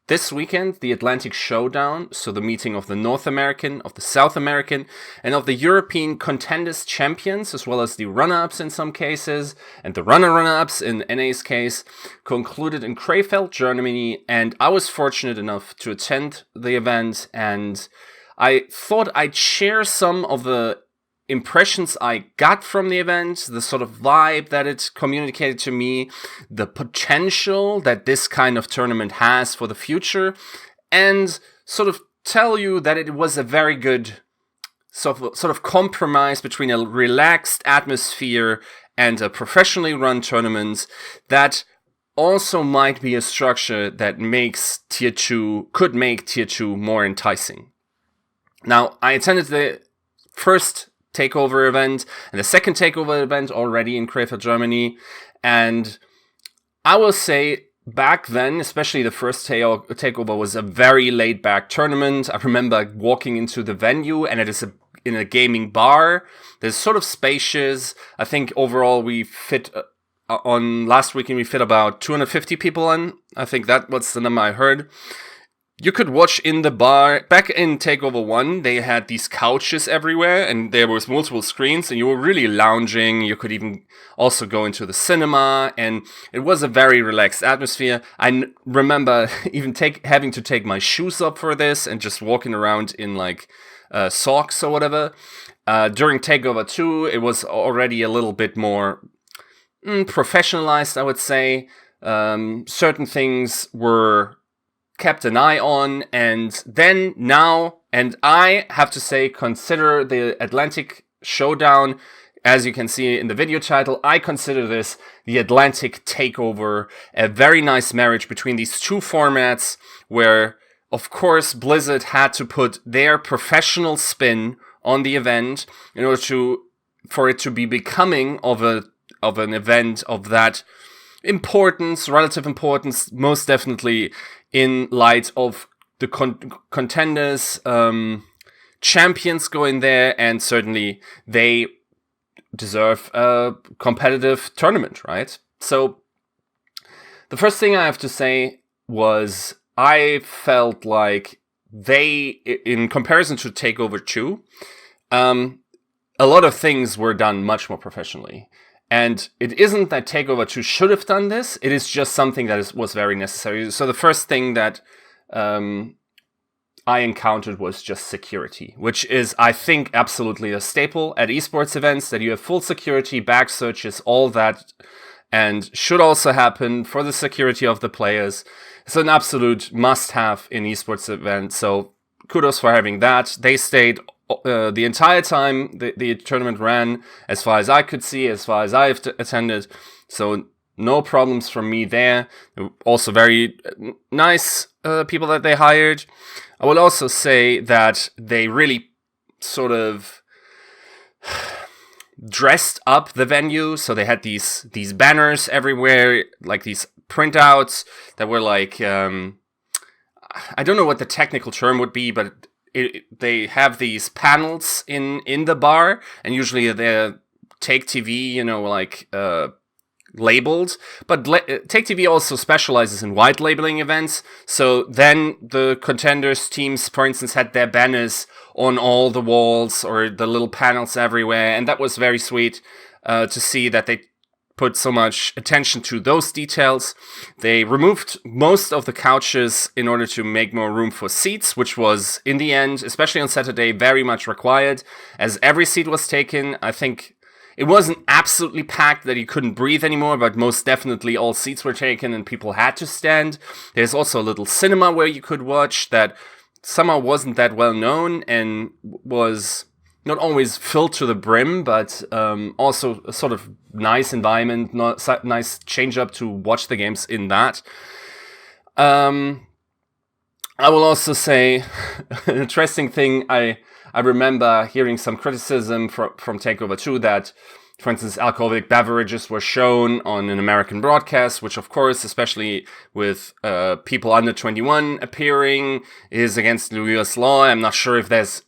this weekend, the Atlantic Showdown, so the meeting of the North American, of the South American, and of the European contenders champions, as well as the runner-ups in some cases, and the runner-ups in NA's case, concluded in Krefeld, Germany, and I was fortunate enough to attend the event, and I thought I'd share some of the impressions I got from the event, the sort of vibe that it communicated to me, the potential that this kind of tournament has for the future, and sort of tell you that it was a very good sort of compromise between a relaxed atmosphere and a professionally run tournament that also might be a structure that could make Tier 2 more enticing. Now, I attended the first Takeover event and the second Takeover event already in Krefeld, Germany, and I will say back then, especially the first Takeover was a very laid-back tournament. I remember walking into the venue, and it is in a gaming bar. There's sort of spacious. I think overall we fit on last weekend we fit about 250 people in. I think that was the number I heard. You could watch in the bar. Back in Takeover 1, they had these couches everywhere, and there was multiple screens, and you were really lounging. You could even also go into the cinema, and it was a very relaxed atmosphere. I remember even having to take my shoes off for this and just walking around in like socks or whatever. During Takeover 2, it was already a little bit more professionalized, I would say. Certain things were kept an eye on, and then now, and I have to say, consider the Atlantic Showdown, as you can see in the video title, I consider this the Atlantic Takeover, a very nice marriage between these two formats, where, of course, Blizzard had to put their professional spin on the event in order for it to be becoming of an event of that importance, relative importance, most definitely in light of the contenders, champions going there, and certainly they deserve a competitive tournament, right? So the first thing I have to say was I felt like they, in comparison to Takeover 2, a lot of things were done much more professionally. And it isn't that Takeover 2 should have done this, it is just something that was very necessary. So the first thing that I encountered was just security, which is, I think, absolutely a staple at esports events, that you have full security, bag searches, all that, and should also happen for the security of the players. It's an absolute must-have in esports events, so kudos for having that. They stayed the entire time the tournament ran, as far as I could see, as far as I've attended, so no problems from me there. Also very nice people that they hired. I will also say that they really sort of dressed up the venue, so they had these banners everywhere, like these printouts that were like, I don't know what the technical term would be, but they have these panels in the bar, and usually they're Take TV, labeled. But Take TV also specializes in white labeling events. So then the contenders teams, for instance, had their banners on all the walls or the little panels everywhere, and that was very sweet to see that they put so much attention to those details. They removed most of the couches in order to make more room for seats, which was, in the end, especially on Saturday, very much required, as every seat was taken. I think it wasn't absolutely packed that you couldn't breathe anymore, but most definitely all seats were taken and people had to stand. There's also a little cinema where you could watch that somehow wasn't that well known and was not always filled to the brim, but also a sort of nice environment, nice change up to watch the games in that. I will also say an interesting thing. I remember hearing some criticism from Takeover 2 that, for instance, alcoholic beverages were shown on an American broadcast, which, of course, especially with people under 21 appearing, is against the US law. I'm not sure if there's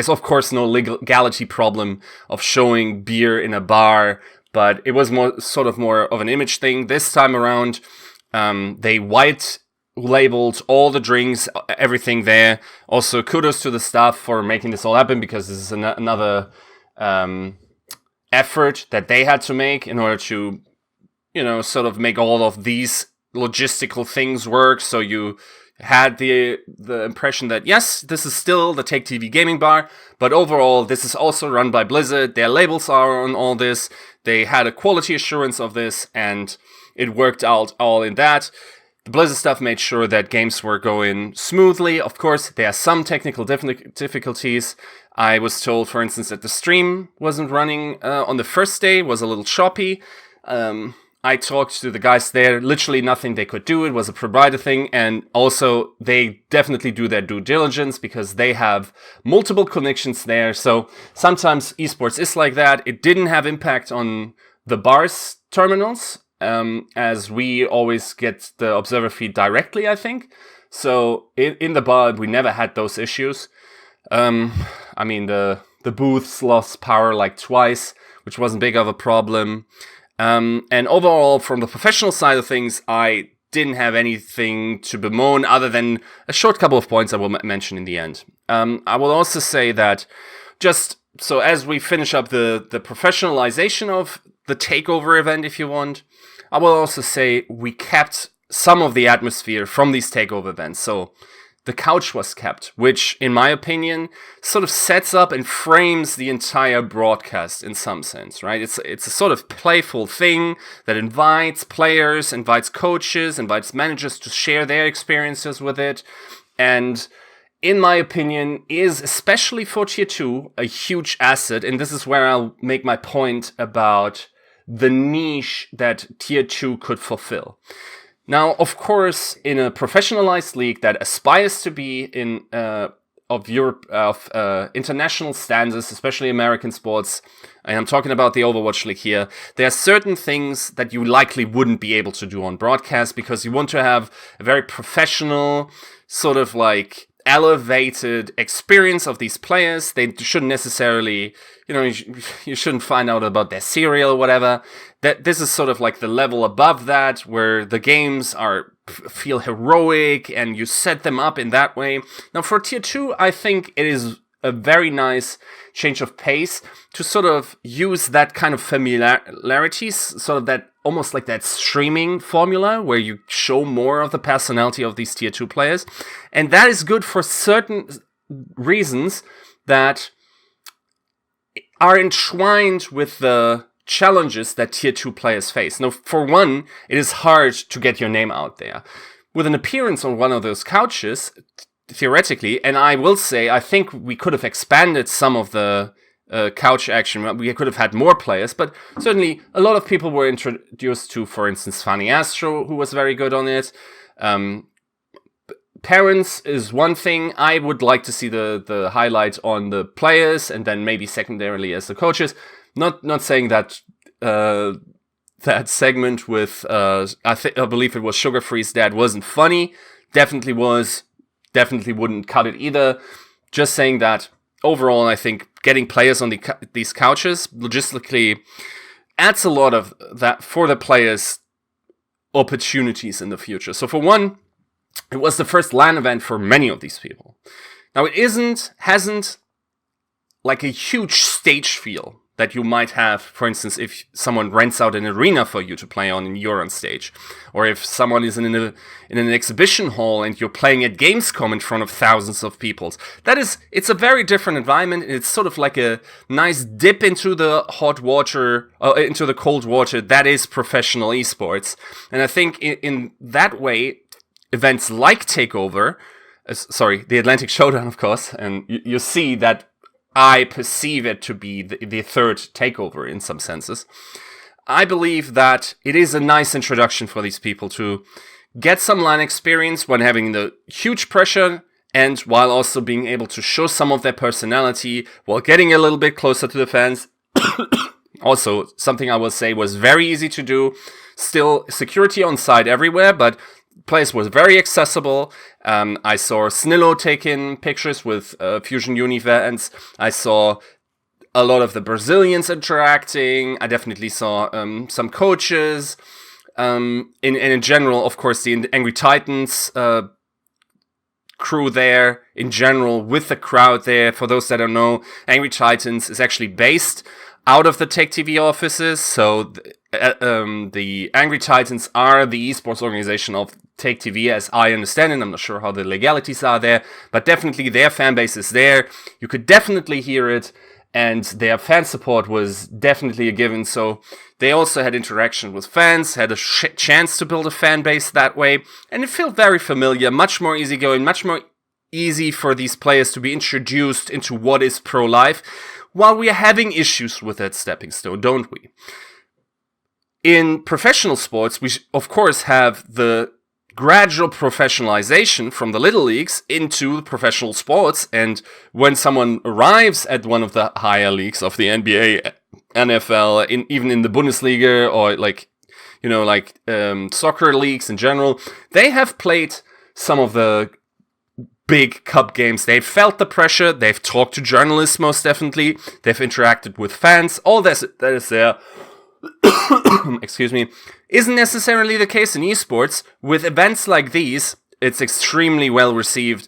of course, no legality problem of showing beer in a bar, but it was more of an image thing. This time around, they labeled all the drinks, everything there. Also, kudos to the staff for making this all happen, because this is another effort that they had to make in order to, sort of make all of these logistical things work. So you had the impression that, yes, this is still the Take TV gaming bar, but overall, this is also run by Blizzard. Their labels are on all this. They had a quality assurance of this, and it worked out all in that. The Blizzard stuff made sure that games were going smoothly. Of course, there are some technical difficulties. I was told, for instance, that the stream wasn't running on the first day, was a little choppy. I talked to the guys there, literally nothing they could do. It was a provider thing, and also they definitely do their due diligence because they have multiple connections there. So sometimes esports is like that. It didn't have impact on the bar's terminals, as we always get the observer feed directly, I think. So in the bar, we never had those issues. I mean, the booths lost power like twice, which wasn't big of a problem. And overall, from the professional side of things, I didn't have anything to bemoan other than a short couple of points I will mention in the end. I will also say that just so as we finish up the professionalization of the Takeover event, if you want, I will also say we kept some of the atmosphere from these Takeover events. So the couch was kept, which, in my opinion, sort of sets up and frames the entire broadcast in some sense, right? It's a sort of playful thing that invites players, invites coaches, invites managers to share their experiences with it. And in my opinion, is, especially for Tier 2, a huge asset. And this is where I'll make my point about the niche that Tier 2 could fulfill. Now, of course, in a professionalized league that aspires to be in of international standards, especially American sports, and I'm talking about the Overwatch League here, there are certain things that you likely wouldn't be able to do on broadcast because you want to have a very professional, sort of like elevated experience of these players. They shouldn't necessarily, you shouldn't find out about their cereal or whatever. That this is sort of like the level above that, where the games feel heroic and you set them up in that way. Now for Tier 2, I think it is a very nice change of pace to sort of use that kind of familiarity, sort of that almost like that streaming formula where you show more of the personality of these Tier 2 players. And that is good for certain reasons that are entwined with the challenges that Tier 2 players face. Now, for one, it is hard to get your name out there. With an appearance on one of those couches, theoretically, and I will say, I think we could have expanded some of the couch action. We could have had more players, but certainly a lot of people were introduced to, for instance, Fanny Astro, who was very good on it. Parents is one thing. I would like to see the highlight on the players, and then maybe secondarily as the coaches. Not saying that that segment with I believe it was Sugar Free's dad wasn't funny. Definitely was. Definitely wouldn't cut it either. Just saying that overall, I think getting players on these couches logistically adds a lot of that for the players' opportunities in the future. So for one, it was the first LAN event for many of these people. Now it hasn't like a huge stage feel that you might have, for instance, if someone rents out an arena for you to play on and you're on stage. Or if someone is in an exhibition hall and you're playing at Gamescom in front of thousands of people. It's a very different environment. It's sort of like a nice dip into the hot water, into the cold water that is professional esports. And I think in that way, events like Takeover, the Atlantic Showdown, of course, and you see that I perceive it to be the third Takeover in some senses. I believe that it is a nice introduction for these people to get some LAN experience when having the huge pressure and while also being able to show some of their personality while getting a little bit closer to the fans. Also, something I will say was very easy to do. Still, security on site everywhere, but place was very accessible. I saw Snillo taking pictures with Fusion Uni fans. I saw a lot of the Brazilians interacting. I definitely saw some coaches. in general, of course, the Angry Titans crew there in general with the crowd there. For those that don't know, Angry Titans is actually based out of the Take TV offices. So the Angry Titans are the esports organization of Take TV, as I understand it. I'm not sure how the legalities are there, but definitely their fan base is there. You could definitely hear it, and their fan support was definitely a given. So they also had interaction with fans, had a chance to build a fan base that way, and it felt very familiar, much more easygoing, much more easy for these players to be introduced into what is pro-life, while we are having issues with that stepping stone, don't we? In professional sports, we of course have the gradual professionalization from the little leagues into professional sports, and when someone arrives at one of the higher leagues of the NBA, NFL, even in the Bundesliga, or soccer leagues in general, they have played some of the big cup games. They've felt the pressure, they've talked to journalists most definitely, they've interacted with fans, all that is there. Excuse me, isn't necessarily the case in esports. With events like these, it's extremely well received.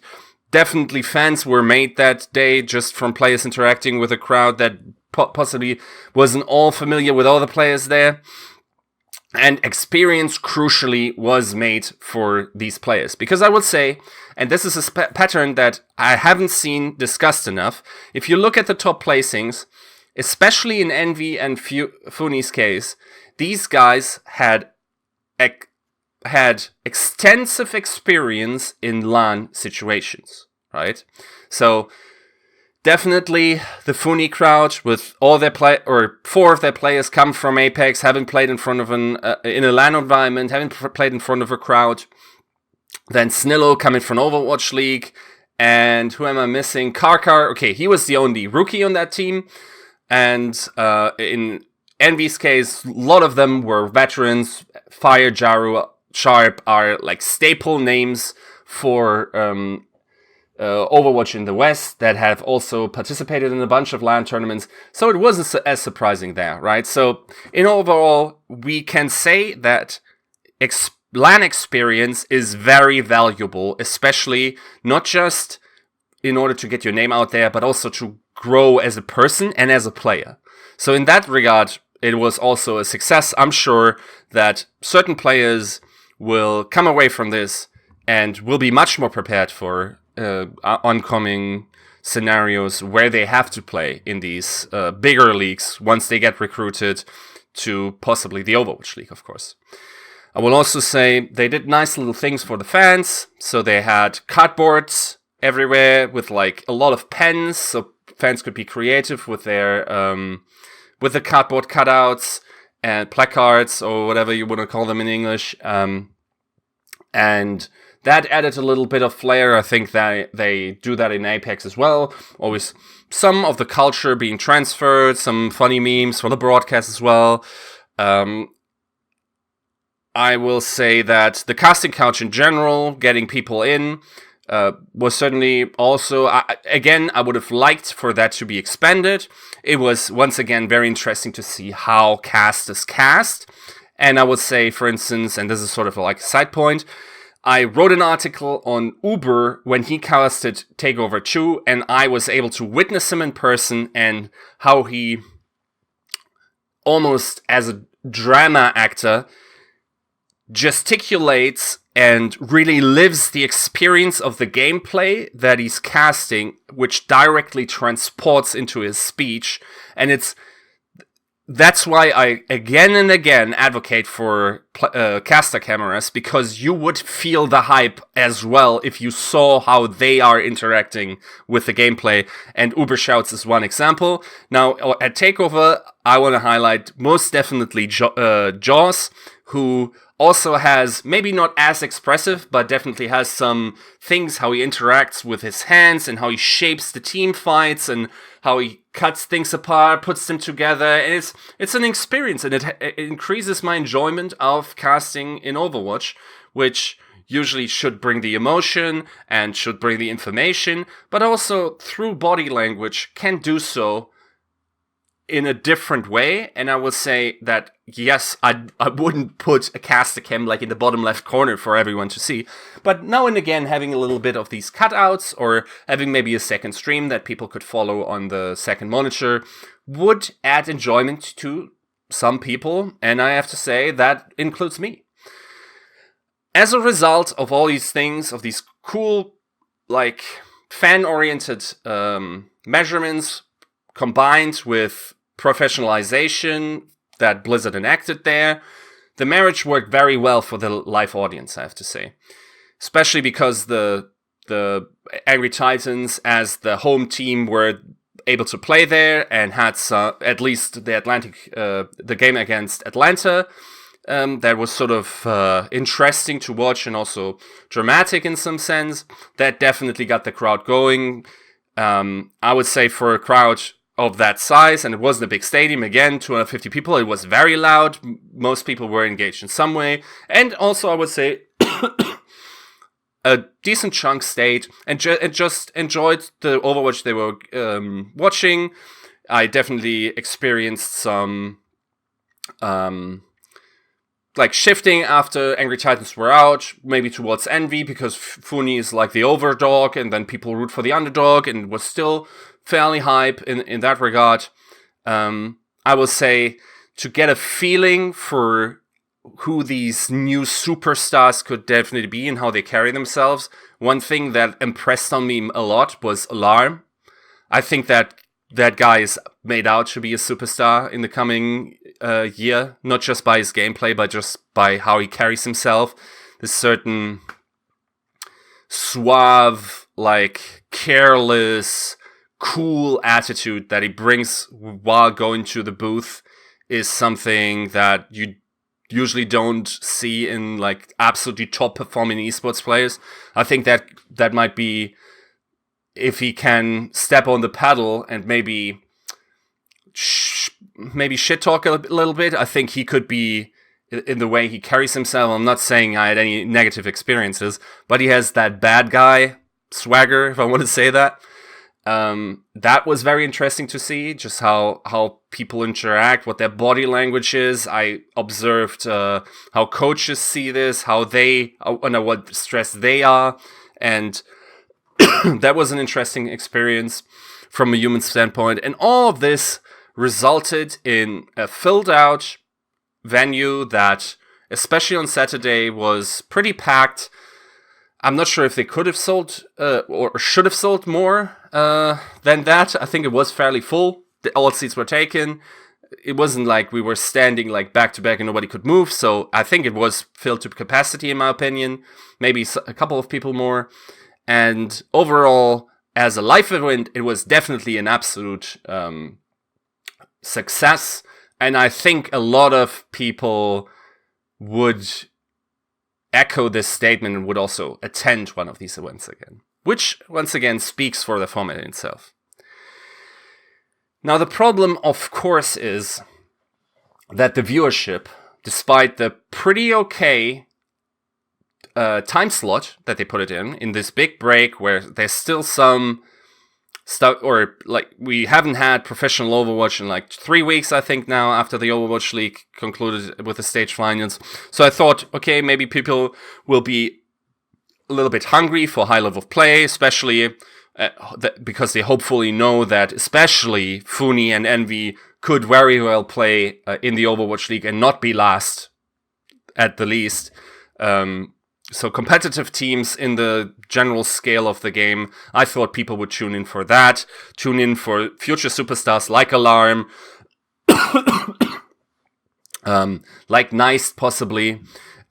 Definitely fans were made that day just from players interacting with a crowd that possibly wasn't all familiar with all the players there. And experience, crucially, was made for these players. Because I would say, and this is a pattern that I haven't seen discussed enough, if you look at the top placings, especially in Envy and Funi's case, these guys had extensive experience in LAN situations, right? So definitely the Funi crowd, with all their four of their players come from Apex, haven't played in front of in a LAN environment, haven't played in front of a crowd. Then Snillo coming from Overwatch League, and who am I missing? Karkar. Okay, he was the only rookie on that team. And in Envy's case, a lot of them were veterans. Fire, Jaru, Sharp are like staple names for Overwatch in the West that have also participated in a bunch of LAN tournaments. So it wasn't as surprising there, right? So in overall, we can say that LAN experience is very valuable, especially not just in order to get your name out there, but also to grow as a person and as a player. So in that regard, it was also a success. I'm sure that certain players will come away from this and will be much more prepared for oncoming scenarios where they have to play in these bigger leagues once they get recruited to possibly the Overwatch League, of course. I will also say they did nice little things for the fans. So they had cardboards everywhere with like a lot of pens, so fans could be creative with their with the cardboard cutouts and placards, or whatever you want to call them in English, and that added a little bit of flair. I think that they do that in Apex as well. Always some of the culture being transferred, some funny memes for the broadcast as well. I will say that the casting couch in general, getting people in, was certainly also, I would have liked for that to be expanded. It was, once again, very interesting to see how cast is cast. And I would say, for instance, and this is sort of like a side point, I wrote an article on Uber when he casted Takeover 2, and I was able to witness him in person and how he, almost as a drama actor, gesticulates and really lives the experience of the gameplay that he's casting, which directly transports into his speech. And that's why I again and again advocate for caster cameras, because you would feel the hype as well if you saw how they are interacting with the gameplay. And Uber Shouts is one example. Now, at Takeover, I want to highlight most definitely Jaws, who also has, maybe not as expressive, but definitely has some things, how he interacts with his hands and how he shapes the team fights and how he cuts things apart, puts them together. And it's an experience, and it increases my enjoyment of casting in Overwatch, which usually should bring the emotion and should bring the information, but also through body language can do so in a different way, and I will say that yes, I wouldn't put a caster cam like in the bottom left corner for everyone to see, but now and again having a little bit of these cutouts or having maybe a second stream that people could follow on the second monitor would add enjoyment to some people, and I have to say that includes me. As a result of all these things, of these cool, like, fan-oriented measurements combined with professionalization that Blizzard enacted there, the marriage worked very well for the live audience, I have to say. Especially because the Angry Titans, as the home team, were able to play there and had at least the the game against Atlanta. That was sort of interesting to watch and also dramatic in some sense. That definitely got the crowd going. I would say for a crowd of that size, and it wasn't a big stadium, again, 250 people, it was very loud. Most people were engaged in some way. And also, I would say, a decent chunk stayed and just enjoyed the Overwatch they were watching. I definitely experienced some like shifting after Angry Titans were out, maybe towards envy, because Funi is like the overdog, and then people root for the underdog, and was still fairly hype in that regard. I will say, to get a feeling for who these new superstars could definitely be and how they carry themselves, one thing that impressed on me a lot was Alarm. I think that guy is made out to be a superstar in the coming year, not just by his gameplay, but just by how he carries himself. This certain suave, like, careless, cool attitude that he brings while going to the booth is something that you usually don't see in, like, absolutely top performing esports players. I think that might be, if he can step on the pedal and maybe shit talk a little bit, I think he could be, in the way he carries himself. I'm not saying I had any negative experiences, but he has that bad guy swagger, if I want to say that. That was very interesting to see, just how people interact, what their body language is. I observed how coaches see this, how they, under what stress they are, and that was an interesting experience from a human standpoint. And all of this resulted in a filled out venue that, especially on Saturday, was pretty packed. I'm not sure if they could have sold or should have sold more than that. I think it was fairly full. All seats were taken. It wasn't like we were standing like back to back and nobody could move. So I think it was filled to capacity, in my opinion. Maybe a couple of people more. And overall, as a live event, it was definitely an absolute success. And I think a lot of people would echo this statement and would also attend one of these events again, which once again speaks for the format in itself. Now, the problem, of course, is that the viewership, despite the pretty okay time slot that they put it in this big break where there's still some stuff, or like we haven't had professional Overwatch in like 3 weeks, I think now, after the Overwatch League concluded with the stage finals. So I thought, okay, maybe people will be a little bit hungry for high level of play, especially because they hopefully know that especially Funi and Envy could very well play in the Overwatch League and not be last at the least. So competitive teams in the general scale of the game, I thought people would tune in for that, tune in for future superstars like Alarm, like Nice possibly,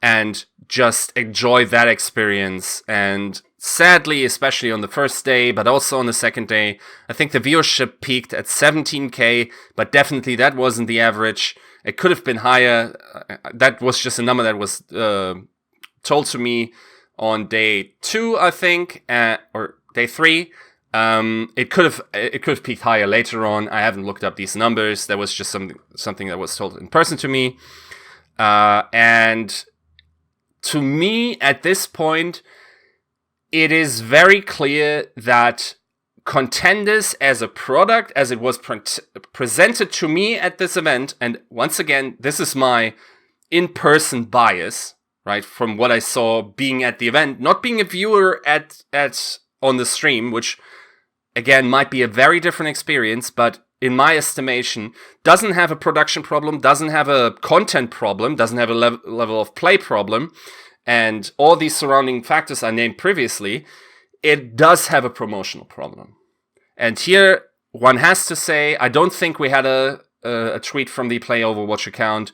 and just enjoy that experience. And sadly, especially on the first day, but also on the second day, I think the viewership peaked at 17K, but definitely that wasn't the average. It could have been higher. That was just a number that was told to me on day 2, I think, or day 3. It could have peaked higher later on. I haven't looked up these numbers. That was just something that was told in person to me. And to me, at this point, it is very clear that Contenders as a product, as it was presented to me at this event, and once again, this is my in-person bias, right, from what I saw being at the event, not being a viewer at on the stream, which again might be a very different experience, but in my estimation, doesn't have a production problem, doesn't have a content problem, doesn't have a level of play problem, and all these surrounding factors I named previously. It does have a promotional problem. And here, one has to say, I don't think we had a tweet from the Play Overwatch account.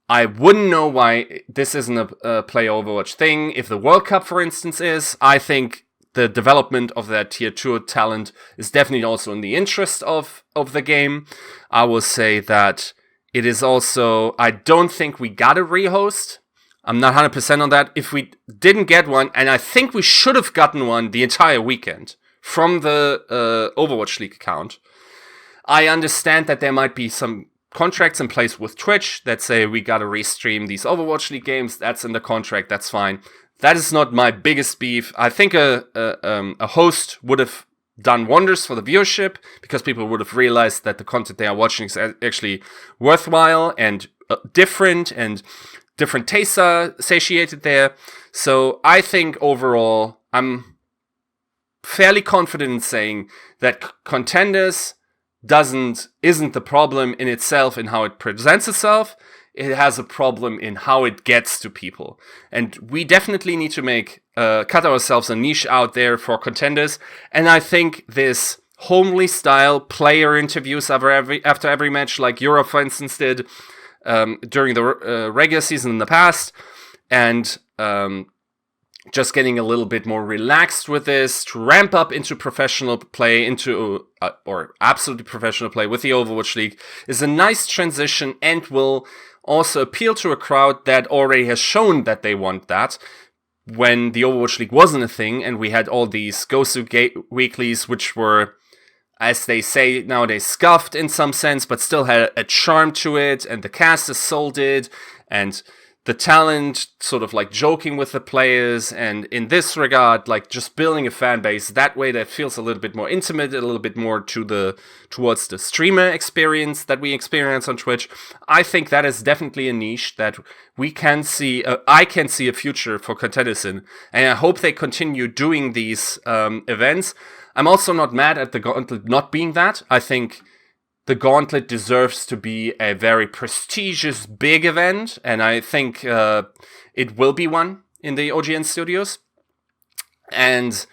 I wouldn't know why this isn't a Play Overwatch thing. If the World Cup, for instance, is, I think the development of that Tier 2 talent is definitely also in the interest of the game. I will say that it is also, I don't think we got a rehost. I'm not 100% on that. If we didn't get one, and I think we should have gotten one the entire weekend from the Overwatch League account, I understand that there might be some contracts in place with Twitch that say we gotta restream these Overwatch League games. That's in the contract, that's fine. That is not my biggest beef. I think a host would have done wonders for the viewership because people would have realized that the content they are watching is actually worthwhile and different, and different tastes are satiated there. So I think overall, I'm fairly confident in saying that Contenders isn't the problem in itself in how it presents itself. It has a problem in how it gets to people. And we definitely need to cut ourselves a niche out there for Contenders. And I think this homely style player interviews after every match, like Europe, for instance, did, during the regular season in the past, and just getting a little bit more relaxed with this to ramp up into professional play, or absolutely professional play with the Overwatch League, is a nice transition and will also appeal to a crowd that already has shown that they want that when the Overwatch League wasn't a thing and we had all these Gosu weeklies, which were, as they say nowadays, scuffed in some sense, but still had a charm to it, and the casters sold it, and the talent sort of like joking with the players, and in this regard, like just building a fan base that way that feels a little bit more intimate, a little bit more towards the streamer experience that we experience on Twitch. I think that is definitely a niche that we can see, I can see a future for Contenders in, and I hope they continue doing these events. I'm also not mad at the Gauntlet not being that. I think the Gauntlet deserves to be a very prestigious, big event, and I think it will be one in the OGN studios. And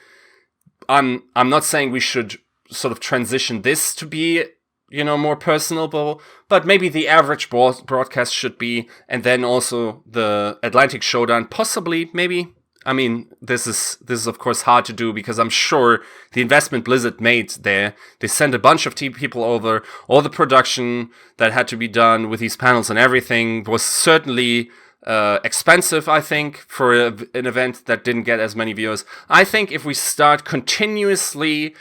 I'm not saying we should sort of transition this to be, more personable, but maybe the average broadcast should be, and then also the Atlantic Showdown, possibly, maybe. I mean, this is of course hard to do because I'm sure the investment Blizzard made there, they sent a bunch of people over, all the production that had to be done with these panels and everything was certainly expensive, I think, for an event that didn't get as many viewers. I think if we start continuously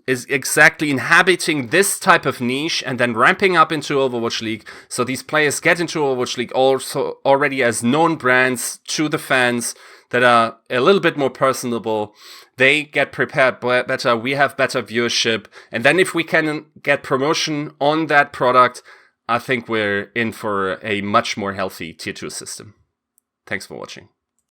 is exactly inhabiting this type of niche and then ramping up into Overwatch League, so these players get into Overwatch League also already as known brands to the fans that are a little bit more personable, they get prepared better, we have better viewership, and then if we can get promotion on that product, I think we're in for a much more healthy Tier 2 system. Thanks for watching.